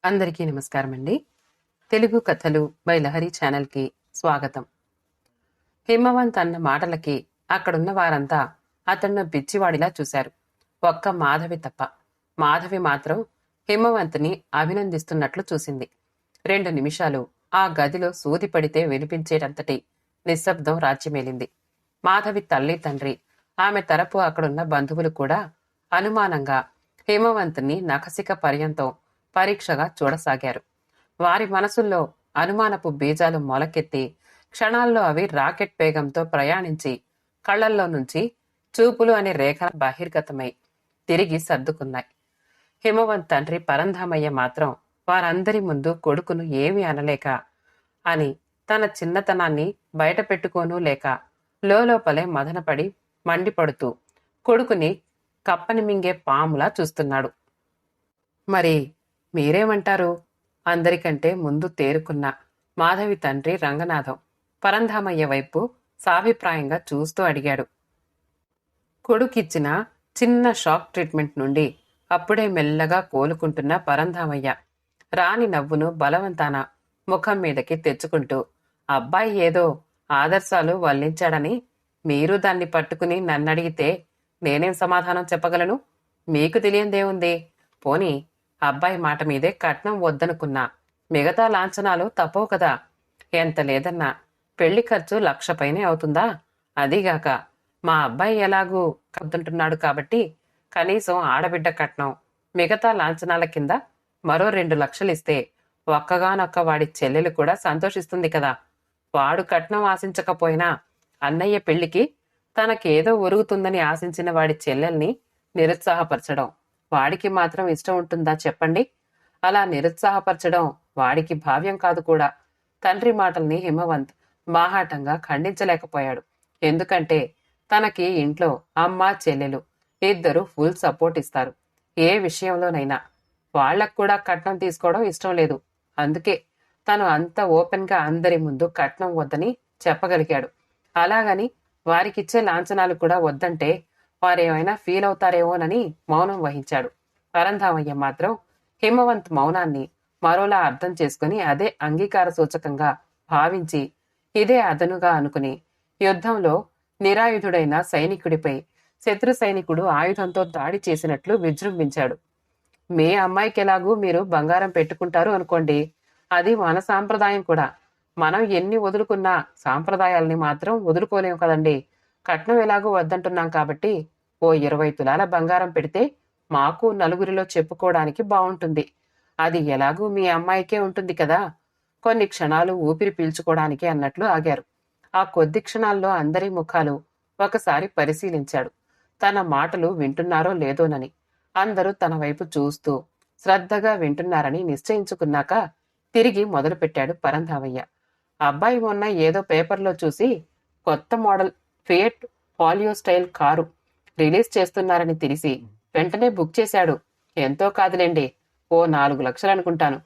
అందరికీ నమస్కారం అండి. తెలుగు కథలు బై లహరి ఛానల్కి స్వాగతం. హిమవంత్ అన్న మాటలకి అక్కడున్న వారంతా అతన్ని పిచ్చివాడిలా చూశారు. ఒక్క మాధవి తప్ప. మాధవి మాత్రం హిమవంత్ని అభినందిస్తున్నట్లు చూసింది. 2 నిమిషాలు ఆ గదిలో సూది పడితే వినిపించేటంతటి నిశ్శబ్దం రాజ్యమేలింది. మాధవి తల్లి తండ్రి, ఆమె తరపు అక్కడున్న బంధువులు కూడా అనుమానంగా హిమవంత్ని నఖశిక పర్యంతం పరీక్షగా చూడసాగారు. వారి మనసుల్లో అనుమానపు బీజాలు మొలకెత్తి క్షణాల్లో అవి రాకెట్ వేగంతో ప్రయాణించి కళ్లల్లో నుంచి చూపులు అనే రేఖ బహిర్గతమై తిరిగి సర్దుకున్నాయి. హిమవంత్ తండ్రి పరంధామయ్య మాత్రం వారందరి ముందు కొడుకును ఏమీ అనలేక అని తన చిన్నతనాన్ని బయట పెట్టుకోనూ లేక లోపలే మదనపడి మండిపడుతూ కొడుకుని కప్పని మింగే పాములా చూస్తున్నాడు. మరి మీరేమంటారు? అందరికంటే ముందు తేరుకున్న మాధవి తండ్రి రంగనాథం పరంధామయ్య వైపు సాభిప్రాయంగా చూస్తూ అడిగాడు. కొడుకిచ్చిన చిన్న షాక్ ట్రీట్మెంట్ నుండి అప్పుడే మెల్లగా కోలుకుంటున్న పరంధామయ్య రాణి నవ్వును బలవంతాన ముఖం మీదకి తెచ్చుకుంటూ, అబ్బాయి ఏదో ఆదర్శాలు వల్లించాడని మీరు దాన్ని పట్టుకుని నన్నడిగితే నేనేం సమాధానం చెప్పగలను? మీకు తెలియందేముంది? పోనీ అబ్బాయి మాట మీదే కట్నం వద్దనుకున్నా మిగతా లాంఛనాలు తప్పవు కదా. ఎంత లేదన్నా పెళ్లి ఖర్చు 1,00,000 పైనే అవుతుందా? అదీగాక మా అబ్బాయి ఎలాగూ కద్దుంటున్నాడు కాబట్టి కనీసం ఆడబిడ్డ కట్నం మిగతా లాంఛనాల కింద మరో 2 లక్షలు ఇస్తే ఒక్కగానొక్క వాడి చెల్లెలు కూడా సంతోషిస్తుంది కదా. వాడు కట్నం ఆశించకపోయినా అన్నయ్య పెళ్లికి తనకేదో ఒరుగుతుందని ఆశించిన వాడి చెల్లెల్ని నిరుత్సాహపరచడం వాడికి మాత్రం ఇష్టం ఉంటుందా చెప్పండి? అలా నిరుత్సాహపరచడం వాడికి భావ్యం కాదు కూడా. తండ్రి మాటల్ని హిమవంత్ బాహాటంగా ఖండించలేకపోయాడు. ఎందుకంటే తనకి ఇంట్లో అమ్మ చెల్లెలు ఇద్దరు ఫుల్ సపోర్ట్ ఇస్తారు. ఏ విషయంలోనైనా వాళ్లకు కూడా కట్నం తీసుకోవడం ఇష్టం లేదు. అందుకే తను అంత ఓపెన్గా అందరి ముందు కట్నం వద్దని చెప్పగలిగాడు. అలాగని వారికిచ్చే లాంఛనాలు కూడా వద్దంటే వారేమైనా ఫీల్ అవుతారేమోనని మౌనం వహించాడు. పరంధామయ్య మాత్రం హిమవంత్ మౌనాన్ని మరోలా అర్థం చేసుకుని అదే అంగీకార సూచకంగా భావించి ఇదే అదనుగా అనుకుని యుద్ధంలో నిరాయుధుడైన సైనికుడిపై శత్రు సైనికుడు ఆయుధంతో దాడి చేసినట్లు విజృంభించాడు. మీ అమ్మాయికెలాగూ మీరు బంగారం పెట్టుకుంటారు అనుకోండి, అది మన సాంప్రదాయం కూడా. మనం ఎన్ని వదులుకున్నా సాంప్రదాయాల్ని మాత్రం వదులుకోలేము కదండి. కట్నం ఎలాగూ వద్దంటున్నాం కాబట్టి ఓ 20 తులాల బంగారం పెడితే మాకు నలుగురిలో చెప్పుకోవడానికి బాగుంటుంది. అది ఎలాగూ మీ అమ్మాయికే ఉంటుంది కదా. కొన్ని క్షణాలు ఊపిరి పీల్చుకోవడానికి అన్నట్లు ఆగారు. ఆ కొద్ది క్షణాల్లో అందరి ముఖాలు ఒకసారి పరిశీలించాడు. తన మాటలు వింటున్నారో లేదోనని. అందరూ తన వైపు చూస్తూ శ్రద్ధగా వింటున్నారని నిశ్చయించుకున్నాక తిరిగి మొదలుపెట్టాడు పరంధామయ్య. అబ్బాయి మొన్న ఏదో పేపర్లో చూసి కొత్త model fiat paleo style car release చేస్తున్నారని తెలిసి వెంటనే బుక్ చేశాడు. ఎంతో కాదులేండి, ఓ 4 లక్షలు అనుకుంటాను.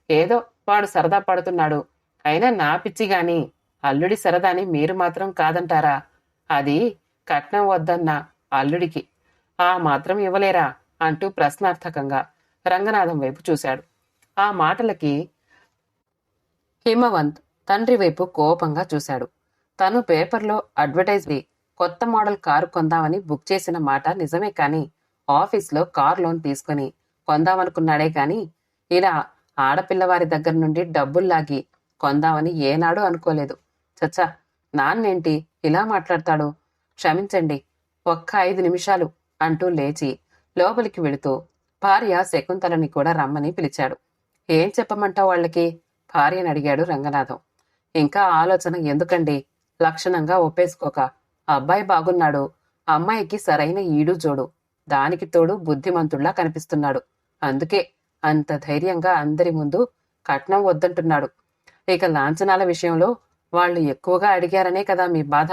ఏదో వాడు సరదా పడుతున్నాడు. అయినా నా పిచ్చి గాని అల్లుడి సరదాని మీరు మాత్రం కాదంటారా? అది కట్నం వద్దన్న అల్లుడికి ఆ మాత్రం ఇవ్వలేరా అంటూ ప్రశ్నార్థకంగా రంగనాథం వైపు చూశాడు. ఆ మాటలకి హిమవంత్ తండ్రి వైపు కోపంగా చూశాడు. తను పేపర్లో అడ్వర్టైజ్ కొత్త మోడల్ కారు కొందామని బుక్ చేసిన మాట నిజమే, కానీ ఆఫీస్లో కార్ లోన్ తీసుకుని కొందామనుకున్నాడే కానీ ఇలా ఆడపిల్లవారి దగ్గర నుండి డబ్బులు లాగి కొందామని ఏనాడూ అనుకోలేదు. చచ్చా, నాన్నేంటి ఇలా మాట్లాడతాడు? క్షమించండి, ఒక్క 5 నిమిషాలు అంటూ లేచి లోపలికి వెళుతూ భార్య శకుంతలని కూడా రమ్మని పిలిచాడు. ఏం చెప్పమంటావు వాళ్ళకి? భార్యని అడిగాడు రంగనాథం. ఇంకా ఆలోచన ఎందుకండి? లక్షణంగా ఒప్పేసుకోక అబ్బాయి బాగున్నాడు, అమ్మాయికి సరైన ఈడు జోడు, దానికి తోడు బుద్ధిమంతుళ్లా కనిపిస్తున్నాడు. అందుకే అంత ధైర్యంగా అందరి ముందు కట్నం వద్దంటున్నాడు. ఇక లాంఛనాల విషయంలో వాళ్ళు ఎక్కువగా అడిగారనే కదా మీ బాధ.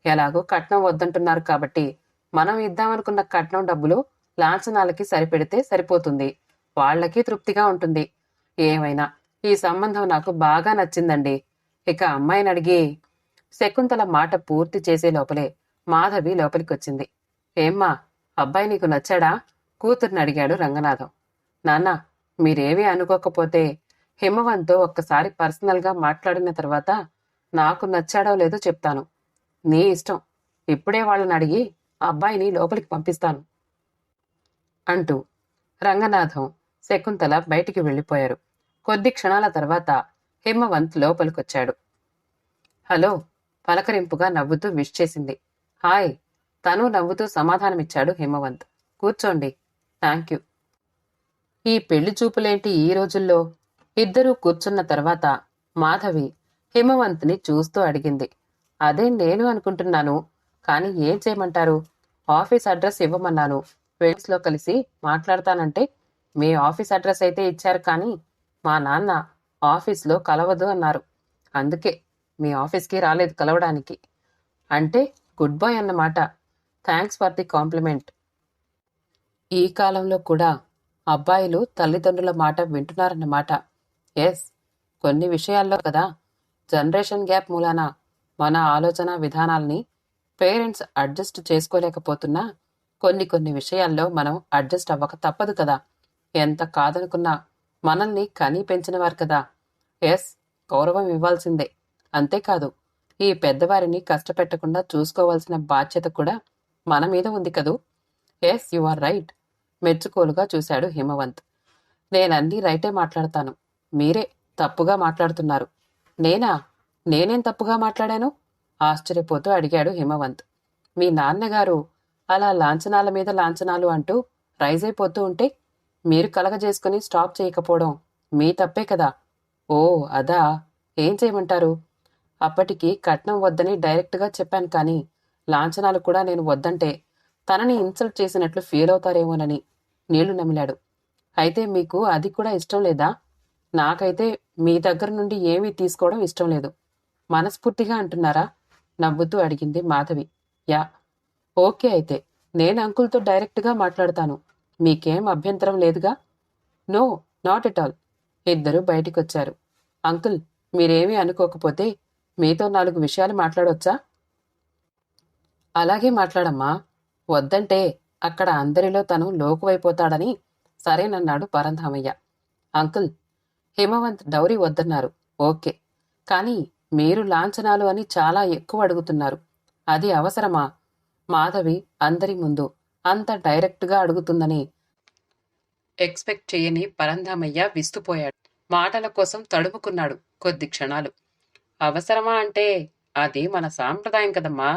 ఎలాగో కట్నం వద్దంటున్నారు కాబట్టి మనం ఇద్దామనుకున్న కట్నం డబ్బులు లాంఛనాలకి సరిపెడితే సరిపోతుంది. వాళ్లకి తృప్తిగా ఉంటుంది. ఏమైనా ఈ సంబంధం నాకు బాగా నచ్చిందండి. ఇక అమ్మాయిని అడిగి శకుంతల మాట పూర్తి చేసే లోపలే మాధవి లోపలికొచ్చింది. ఏమ్మా, అబ్బాయి నీకు నచ్చాడా? కూతుర్ని అడిగాడు రంగనాథం. నాన్న, మీరేమీ అనుకోకపోతే హిమవంత్తో ఒక్కసారి పర్సనల్గా మాట్లాడిన తర్వాత నాకు నచ్చాడో లేదో చెప్తాను. నీ ఇష్టం. ఇప్పుడే వాళ్ళని అడిగి అబ్బాయిని లోపలికి పంపిస్తాను అంటూ రంగనాథం, శకుంతల బయటికి వెళ్ళిపోయారు. కొద్ది క్షణాల తర్వాత హిమవంత్ లోపలికొచ్చాడు. హలో పలకరింపుగా నవ్వుతూ విష్ చేసింది. హాయ్ తను నవ్వుతూ సమాధానమిచ్చాడు హిమవంత్. కూర్చోండి. Thank you. ఈ పెళ్లి చూపులేంటి ఈ రోజుల్లో? ఇద్దరూ కూర్చున్న తర్వాత మాధవి హిమవంత్ని చూస్తూ అడిగింది. అదే నేను అనుకుంటున్నాను. కానీ ఏం చేయమంటారు? ఆఫీస్ అడ్రస్ ఇవ్వమన్నాను. లో కలిసి మాట్లాడతానంటే మీ ఆఫీస్ అడ్రస్ అయితే ఇచ్చారు, కానీ మా నాన్న ఆఫీస్లో కలవదు అన్నారు. అందుకే మీ ఆఫీస్కి రాలేదు కలవడానికి. అంటే గుడ్ బాయ్ అన్నమాట. Thanks for the compliment. ఈ కాలంలో కూడా అబ్బాయిలు తల్లిదండ్రుల మాట వింటున్నారన్నమాట. ఎస్, కొన్ని విషయాల్లో కదా. జనరేషన్ గ్యాప్ మూలాన మన ఆలోచన విధానాల్ని పేరెంట్స్ అడ్జస్ట్ చేసుకోలేకపోతున్నా కొన్ని విషయాల్లో మనం అడ్జస్ట్ అవ్వక తప్పదు కదా. ఎంత కాదనుకున్నా మనల్ని కనీ పెంచినవారు కదా. ఎస్, గౌరవం ఇవ్వాల్సిందే. అంతేకాదు, ఈ పెద్దవారిని కష్టపెట్టకుండా చూసుకోవాల్సిన బాధ్యత కూడా మన మీద ఉంది కదూ. Yes, you are right. మెచ్చుకోలుగా చూశాడు హిమవంత్. నేనన్నీ రైటే మాట్లాడతాను. మీరే తప్పుగా మాట్లాడుతున్నారు. నేనా? నేనేం తప్పుగా మాట్లాడాను? ఆశ్చర్యపోతూ అడిగాడు హిమవంత్. మీ నాన్నగారు అలా లాంఛనాల మీద లాంఛనాలు అంటూ రైజ్ అయిపోతూ ఉంటే మీరు కలగజేసుకుని స్టాప్ చేయకపోవడం మీ తప్పే కదా. ఓ అదా? ఏం చేయమంటారు? అప్పటికి కట్నం వద్దని డైరెక్ట్గా చెప్పాను, కానీ లాంఛనాలు కూడా నేను వద్దంటే తనని ఇన్సల్ట్ చేసినట్లు ఫీల్ అవుతారేమోనని నీళ్లు నమిలాడు. అయితే మీకు అది కూడా ఇష్టం లేదా? నాకైతే మీ దగ్గర నుండి ఏమీ తీసుకోవడం ఇష్టం లేదు. మనస్ఫూర్తిగా అంటున్నారా? నవ్వుతూ అడిగింది మాధవి. యా. ఓకే, అయితే నేను అంకుల్తో డైరెక్ట్గా మాట్లాడతాను. మీకేం అభ్యంతరం లేదుగా? No, not at all. ఇద్దరూ బయటికొచ్చారు. అంకుల్, మీరేమీ అనుకోకపోతే మీతో 4 విషయాలు మాట్లాడొచ్చా? అలాగే మాట్లాడమ్మా. వద్దంటే అక్కడ అందరిలో తను లోకువైపోతాడని సరేనన్నాడు పరంధామయ్య. అంకుల్, హిమవంత్ డౌరీ వద్దన్నారు. ఓకే, కానీ మీరు లాంఛనాలు అని చాలా ఎక్కువ అడుగుతున్నారు. అది అవసరమా? మాధవి అందరి ముందు అంత డైరెక్ట్గా అడుగుతుందని ఎక్స్పెక్ట్ చేయని పరంధామయ్య విస్తుపోయాడు. మాటల కోసం తడుముకున్నాడు కొద్ది క్షణాలు. అవసరమా అంటే అది మన సాంప్రదాయం కదమ్మా.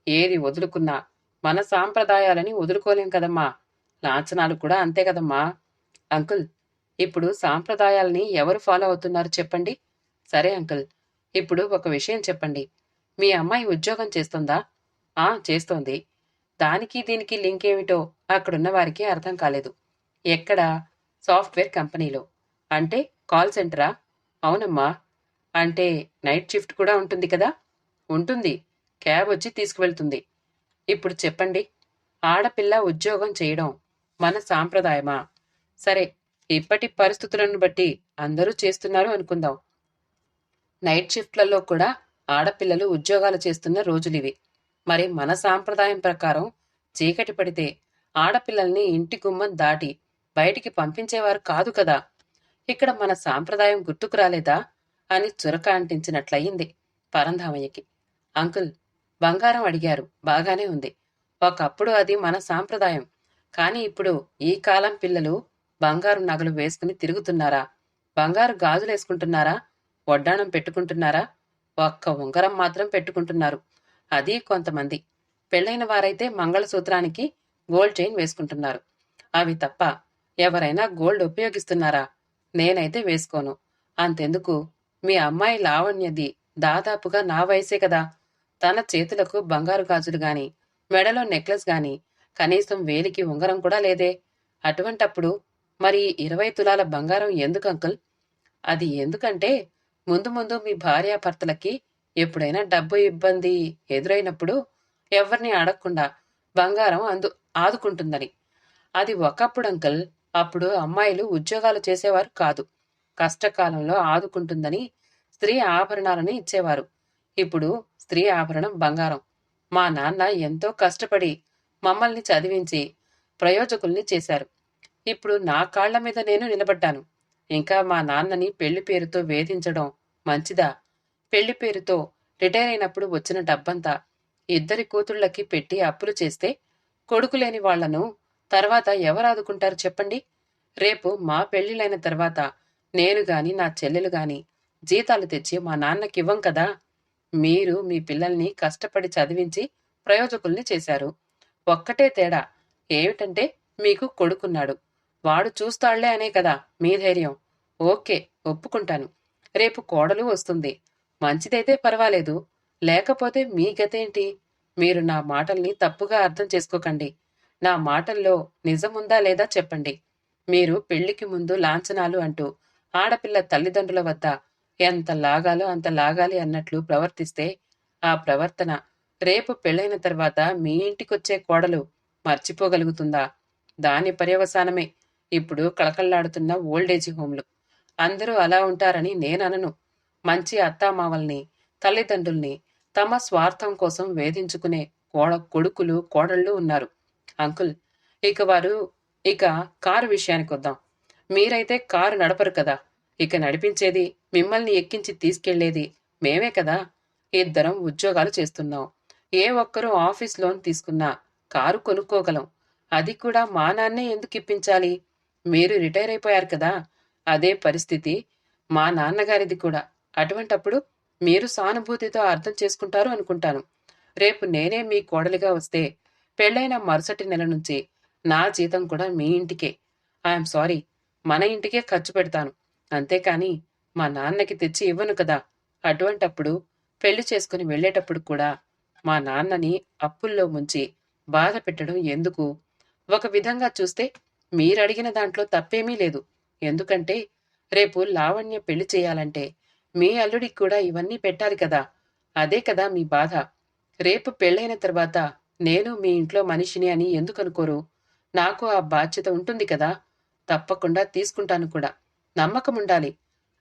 ఏది వదులుకున్నా మన సాంప్రదాయాలని వదులుకోలేం కదమ్మా. లాంఛనాలు కూడా అంతే కదమ్మా. అంకుల్, ఇప్పుడు సాంప్రదాయాల్ని ఎవరు ఫాలో అవుతున్నారు చెప్పండి? సరే అంకుల్, ఇప్పుడు ఒక విషయం చెప్పండి. మీ అమ్మాయి ఉద్యోగం చేస్తుందా? చేస్తోంది. దానికి దీనికి లింక్ ఏమిటో అక్కడున్న వారికి అర్థం కాలేదు. ఎక్కడ? సాఫ్ట్వేర్ కంపెనీలో. అంటే కాల్ సెంటరా? అవునమ్మా. అంటే నైట్ షిఫ్ట్ కూడా ఉంటుంది కదా? ఉంటుంది. క్యాబ్ వచ్చి తీసుకువెళ్తుంది. ఇప్పుడు చెప్పండి, ఆడపిల్ల ఉద్యోగం చేయడం మన సాంప్రదాయమా? సరే, ఇప్పటి పరిస్థితులను బట్టి అందరూ చేస్తున్నారు అనుకుందాం. నైట్ షిఫ్ట్లలో కూడా ఆడపిల్లలు ఉద్యోగాలు చేస్తున్న రోజులివి. మరి మన సాంప్రదాయం ప్రకారం చీకటి పడితే ఆడపిల్లల్ని ఇంటి గుమ్మం దాటి బయటికి పంపించేవారు కాదు కదా. ఇక్కడ మన సాంప్రదాయం గుర్తుకు రాలేదా అని చురక అంటించినట్లయింది పరంధామయ్యకి. అంకుల్, బంగారం అడిగారు, బాగానే ఉంది. ఒకప్పుడు అది మన సాంప్రదాయం. కానీ ఇప్పుడు ఈ కాలం పిల్లలు బంగారు నగలు వేసుకుని తిరుగుతున్నారా? బంగారు గాజులేసుకుంటున్నారా? వడ్డాణం పెట్టుకుంటున్నారా? ఒక్క ఉంగరం మాత్రం పెట్టుకుంటున్నారు. అది కొంతమంది. పెళ్లైన వారైతే మంగళసూత్రానికి గోల్డ్ చైన్ వేసుకుంటున్నారు. అవి తప్ప ఎవరైనా గోల్డ్ ఉపయోగిస్తున్నారా? నేనైతే వేసుకోను. అంతెందుకు, మీ అమ్మాయి లావణ్యది దాదాపుగా నా వయసే కదా. తన చేతులకు బంగారు గాజులు గాని, మెడలో నెక్లెస్ గాని, కనీసం వేలికి ఉంగరం కూడా లేదే. అటువంటప్పుడు మరి 20 తులాల బంగారం ఎందుకు అంకుల్? అది ఎందుకంటే ముందు ముందు మీ భార్యాభర్తలకి ఎప్పుడైనా డబ్బు ఇబ్బంది ఎదురైనప్పుడు ఎవరిని అడగకుండా బంగారం ఆదుకుంటుందని. అది ఒకప్పుడు అంకుల్. అప్పుడు అమ్మాయిలు ఉద్యోగాలు చేసేవారు కాదు. కష్టకాలంలో ఆదుకుంటుందని స్త్రీ ఆభరణాలని ఇచ్చేవారు. ఇప్పుడు స్త్రీ ఆభరణం బంగారం. మా నాన్న ఎంతో కష్టపడి మమ్మల్ని చదివించి ప్రయోజకుల్ని చేశారు. ఇప్పుడు నా కాళ్ల మీద నేను నిలబడ్డాను. ఇంకా మా నాన్నని పెళ్లి పేరుతో వేధించడం మంచిదా? పెళ్లి పేరుతో రిటైర్ అయినప్పుడు వచ్చిన డబ్బంతా ఇద్దరి కూతుళ్ళకి పెట్టి అప్పులు చేస్తే కొడుకు లేని వాళ్లను తర్వాత ఎవరాదుకుంటారు చెప్పండి? రేపు మా పెళ్లిళ్ళైన తర్వాత నేను గాని నా చెల్లెలు గాని జీతాలు తెచ్చి మా నాన్నకివ్వం కదా. మీరు మీ పిల్లల్ని కష్టపడి చదివించి ప్రయోజకుల్ని చేశారు. ఒక్కటే తేడా ఏమిటంటే మీకు కొడుకున్నాడు. వాడు చూస్తాళ్లే అనే కదా మీ ధైర్యం. ఓకే, ఒప్పుకుంటాను. రేపు కోడలు వస్తుంది. మంచిదైతే పర్వాలేదు. లేకపోతే మీ గతేంటి? మీరు నా మాటల్ని తప్పుగా అర్థం చేసుకోకండి. నా మాటల్లో నిజముందా లేదా చెప్పండి. మీరు పెళ్లికి ముందు లాంఛనాలు అంటూ ఆడపిల్ల తల్లిదండ్రుల వద్ద ఎంత లాగాలో అంత లాగాలి అన్నట్లు ప్రవర్తిస్తే ఆ ప్రవర్తన రేపు పెళ్ళైన తర్వాత మీ ఇంటికొచ్చే కోడలు మర్చిపోగలుగుతుందా? దాని పర్యవసానమే ఇప్పుడు కళకళ్లాడుతున్న ఓల్డేజీ హోంలు. అందరూ అలా ఉంటారని నేననను. మంచి అత్తామామల్ని, తల్లిదండ్రుల్ని తమ స్వార్థం కోసం వేధించుకునే కొడుకులు, కోడళ్ళు ఉన్నారు. అంకుల్, ఇక కారు విషయానికొద్దాం. మీరైతే కారు నడపరు కదా. ఇక నడిపించేది, మిమ్మల్ని ఎక్కించి తీసుకెళ్లేది మేమే కదా. ఇద్దరం ఉద్యోగాలు చేస్తున్నాం. ఏ ఒక్కరూ ఆఫీస్ లోన్ తీసుకున్నా కారు కొనుక్కోగలం. అది కూడా మా నాన్నే ఎందుకు ఇప్పించాలి? మీరు రిటైర్ అయిపోయారు కదా. అదే పరిస్థితి మా నాన్నగారిది కూడా. అటువంటప్పుడు మీరు సానుభూతితో అర్థం చేసుకుంటారు అనుకుంటాను. రేపు నేనే మీ కోడలిగా వస్తే పెళ్ళైన మరుసటి నెల నుంచి నా జీతం కూడా మీ ఇంటికే, ఐఎమ్ సారీ, మన ఇంటికే ఖర్చు పెడతాను. అంతేకాని మా నాన్నకి తెచ్చి ఇవ్వను కదా. అటువంటప్పుడు పెళ్లి చేసుకుని వెళ్ళేటప్పుడు కూడా మా నాన్నని అప్పుల్లో ముంచి బాధ పెట్టడం ఎందుకు? ఒక విధంగా చూస్తే మీరడిగిన దాంట్లో తప్పేమీ లేదు. ఎందుకంటే రేపు లావణ్య పెళ్లి చేయాలంటే మీ అల్లుడికి కూడా ఇవన్నీ పెట్టాలి కదా. అదే కదా మీ బాధ. రేపు పెళ్ళైన తర్వాత నేను మీ ఇంట్లో మనిషిని అని ఎందుకనుకోరు? నాకు ఆ బాధ్యత ఉంటుంది కదా. తప్పకుండా తీసుకుంటాను కూడా. నమ్మకముండాలి.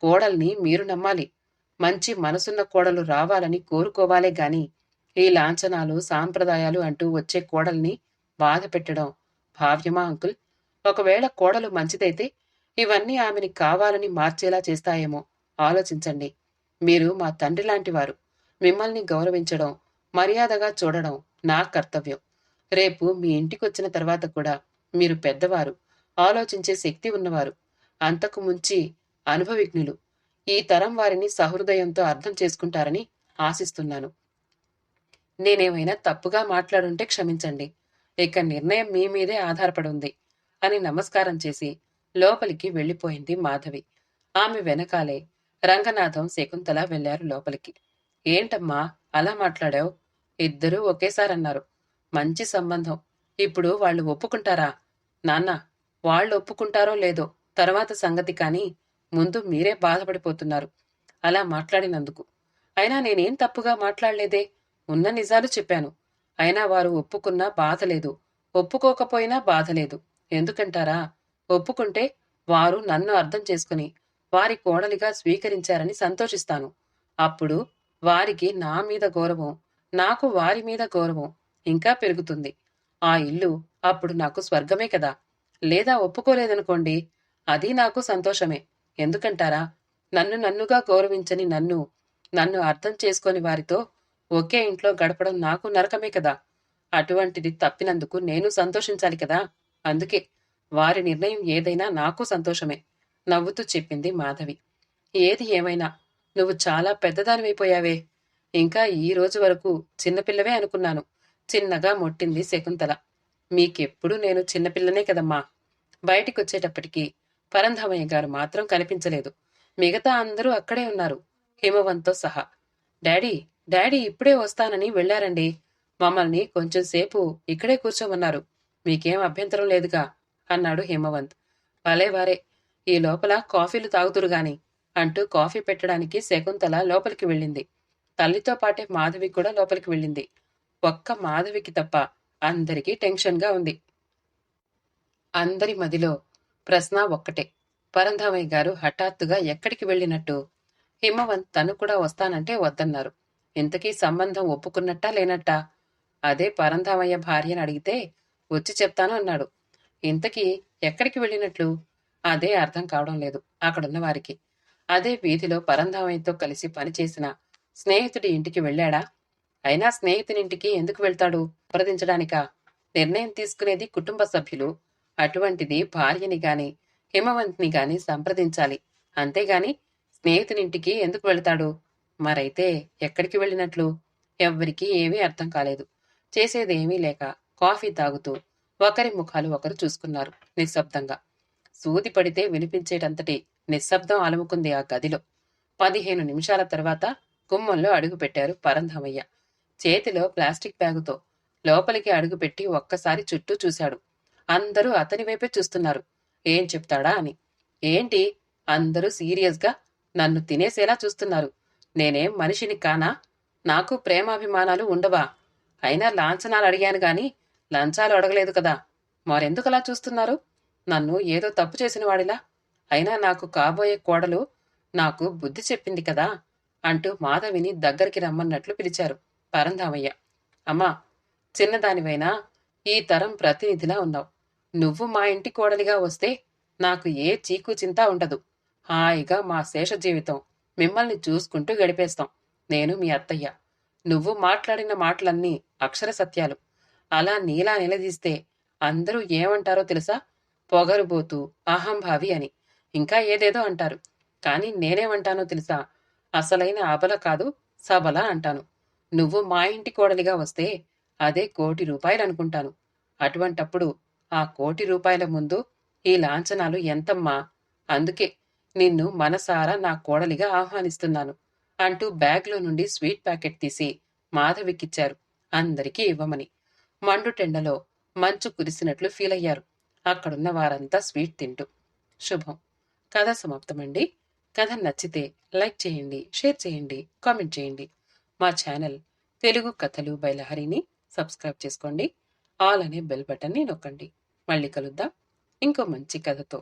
కోడల్ని మీరు నమ్మాలి. మంచి మనసున్న కోడలు రావాలని కోరుకోవాలే గాని ఈ లాంఛనాలు, సాంప్రదాయాలు అంటూ వచ్చే కోడల్ని బాధ పెట్టడం భావ్యమా అంకుల్? ఒకవేళ కోడలు మంచిదైతే ఇవన్నీ ఆమెని కావాలని మార్చేలా చేస్తాయేమో ఆలోచించండి. మీరు మా తండ్రి లాంటివారు. మిమ్మల్ని గౌరవించడం, మర్యాదగా చూడడం నా కర్తవ్యం. రేపు మీ ఇంటికొచ్చిన తర్వాత కూడా మీరు పెద్దవారు, ఆలోచించే శక్తి ఉన్నవారు, అంతకు ముంచి అనుభవిజ్ఞులు. ఈ తరం వారిని సహృదయంతో అర్థం చేసుకుంటారని ఆశిస్తున్నాను. నేనేమైనా తప్పుగా మాట్లాడుంటే క్షమించండి. ఇక నిర్ణయం మీ మీదే ఆధారపడి ఉంది అని నమస్కారం చేసి లోపలికి వెళ్లిపోయింది మాధవి. ఆమె వెనకాలే రంగనాథం, శకుంతల వెళ్లారు లోపలికి. ఏంటమ్మా అలా మాట్లాడావు? ఇద్దరూ ఒకేసారన్నారు. మంచి సంబంధం. ఇప్పుడు వాళ్ళు ఒప్పుకుంటారా? నాన్న, వాళ్ళు ఒప్పుకుంటారో లేదో తర్వాత సంగతి కాని ముందు మీరే బాధపడిపోతున్నారు అలా మాట్లాడినందుకు. అయినా నేనేం తప్పుగా మాట్లాడలేదే. ఉన్న నిజాలు చెప్పాను. అయినా వారు ఒప్పుకున్నా బాధలేదు, ఒప్పుకోకపోయినా బాధలేదు. ఎందుకంటారా? ఒప్పుకుంటే వారు నన్ను అర్థం చేసుకుని వారి కోడలిగా స్వీకరించారని సంతోషిస్తాను. అప్పుడు వారికి నా మీద గౌరవం, నాకు వారి మీద గౌరవం ఇంకా పెరుగుతుంది. ఆ ఇల్లు అప్పుడు నాకు స్వర్గమే కదా. లేదా ఒప్పుకోలేదనుకోండి, అది నాకు సంతోషమే. ఎందుకంటారా? నన్నుగా గౌరవించని నన్ను అర్థం చేసుకొని వారితో ఒకే ఇంట్లో గడపడం నాకు నరకమే కదా. అటువంటిది తప్పినందుకు నేను సంతోషించాలి కదా. అందుకే వారి నిర్ణయం ఏదైనా నాకు సంతోషమే నవ్వుతూ చెప్పింది మాధవి. ఏది ఏమైనా నువ్వు చాలా పెద్దదానివైపోయావే. ఇంకా ఈ రోజు వరకు చిన్నపిల్లవే అనుకున్నాను చిన్నగా మొట్టింది శకుంతల. మీకెప్పుడు నేను చిన్నపిల్లనే కదమ్మా. బయటికొచ్చేటప్పటికి పరంధామయ్య గారు మాత్రం కనిపించలేదు. మిగతా అందరూ అక్కడే ఉన్నారు, హిమవంత్తో సహా. డాడీ డాడీ ఇప్పుడే వస్తానని వెళ్లారండి. మమ్మల్ని కొంచెం సేపు ఇక్కడే కూర్చోమన్నారు. మీకేం అభ్యంతరం లేదుగా అన్నాడు హిమవంత్. భలేవారే, ఈ లోపల కాఫీలు తాగుతురుగాని అంటూ కాఫీ పెట్టడానికి శకుంతల లోపలికి వెళ్ళింది. తల్లితో పాటే మాధవి కూడా లోపలికి వెళ్ళింది. ఒక్క మాధవికి తప్ప అందరికీ టెన్షన్గా ఉంది. అందరి మదిలో ప్రశ్న ఒక్కటే, పరంధామయ్య గారు హఠాత్తుగా ఎక్కడికి వెళ్ళినట్టు? హిమవంత్ తను కూడా వస్తానంటే వద్దన్నారు. ఇంతకీ సంబంధం ఒప్పుకున్నట్టా లేనట్టా? అదే పరంధామయ్య భార్యని అడిగితే వచ్చి చెప్తాను అన్నాడు. ఇంతకీ ఎక్కడికి వెళ్ళినట్లు? అదే అర్థం కావడం లేదు అక్కడున్న వారికి. అదే వీధిలో పరంధామయ్యతో కలిసి పనిచేసిన స్నేహితుడి ఇంటికి వెళ్ళాడా? అయినా స్నేహితునింటికి ఎందుకు వెళ్తాడు? సంప్రదించడానికా? నిర్ణయం తీసుకునేది కుటుంబ సభ్యులు. అటువంటిది భార్యని గాని, హిమవంతిని గాని సంప్రదించాలి. అంతేగాని స్నేహితునింటికి ఎందుకు వెళ్తాడు? మరైతే ఎక్కడికి వెళ్ళినట్లు? ఎవ్వరికీ ఏమీ అర్థం కాలేదు. చేసేదేమీ లేక కాఫీ తాగుతూ ఒకరి ముఖాలు ఒకరు చూసుకున్నారు నిశ్శబ్దంగా. సూది పడితే వినిపించేటంతటి నిశ్శబ్దం అలుముకుంది ఆ గదిలో. 15 నిమిషాల తర్వాత గుమ్మంలో అడుగుపెట్టారు పరంధామయ్య. చేతిలో ప్లాస్టిక్ బ్యాగుతో లోపలికి అడుగుపెట్టి ఒక్కసారి చుట్టూ చూశాడు. అందరూ అతని వైపే చూస్తున్నారు. ఏం చెప్తాడా అని. ఏంటి అందరూ సీరియస్గా నన్ను తినేసేలా చూస్తున్నారు? నేనేం మనిషిని కానా? నాకు ప్రేమాభిమానాలు ఉండవా? అయినా లాంఛనాలు అడిగాను గాని లంచాలు అడగలేదు కదా. మరెందుకలా చూస్తున్నారు? నన్ను ఏదో తప్పు చేసిన వాడిలా. అయినా నాకు కాబోయే కోడలు నాకు బుద్ధి చెప్పింది కదా అంటూ మాధవిని దగ్గరికి రమ్మన్నట్లు పిలిచారు పరంధామయ్య. అమ్మా, చిన్నదానివైనా ఈ తరం ప్రతినిధిలా ఉన్నావు. నువ్వు మా ఇంటి కోడలిగా వస్తే నాకు ఏ చీకు చింతా ఉండదు. హాయిగా మా శేష జీవితం మిమ్మల్ని చూసుకుంటూ గడిపేస్తాం. నేను మీ అత్తయ్య. నువ్వు మాట్లాడిన మాటలన్నీ అక్షర సత్యాలు. అలా నీలా నిలదీస్తే అందరూ ఏమంటారో తెలుసా? పొగరుబోతూ, అహంభావి అని. ఇంకా ఏదేదో అంటారు. కానీ నేనేమంటానో తెలుసా? అసలైన అబల కాదు, సబల అంటాను. నువ్వు మా ఇంటి కోడలిగా వస్తే అదే ₹1,00,00,000 అనుకుంటాను. అటువంటప్పుడు ఆ ₹1,00,00,000 ముందు ఈ లాంఛనాలు ఎంతమ్మా? అందుకే నిన్ను మనసారా నా కోడలిగా ఆహ్వానిస్తున్నాను అంటూ బ్యాగ్లో నుండి స్వీట్ ప్యాకెట్ తీసి మాధవికిచ్చారు అందరికీ ఇవ్వమని. మండుటెండలో మంచు కురిసినట్లు ఫీలయ్యారు అక్కడున్న వారంతా స్వీట్ తింటూ. శుభం. కథ సమాప్తమండి. కథ నచ్చితే లైక్ చేయండి, షేర్ చేయండి, కామెంట్ చేయండి. మా ఛానల్ తెలుగు కథలు బై లహరిని సబ్స్క్రైబ్ చేసుకోండి. ఆల్ అనే బెల్ బటన్ని నొక్కండి. మళ్ళీ కలుద్దాం ఇంకో మంచి కథతో.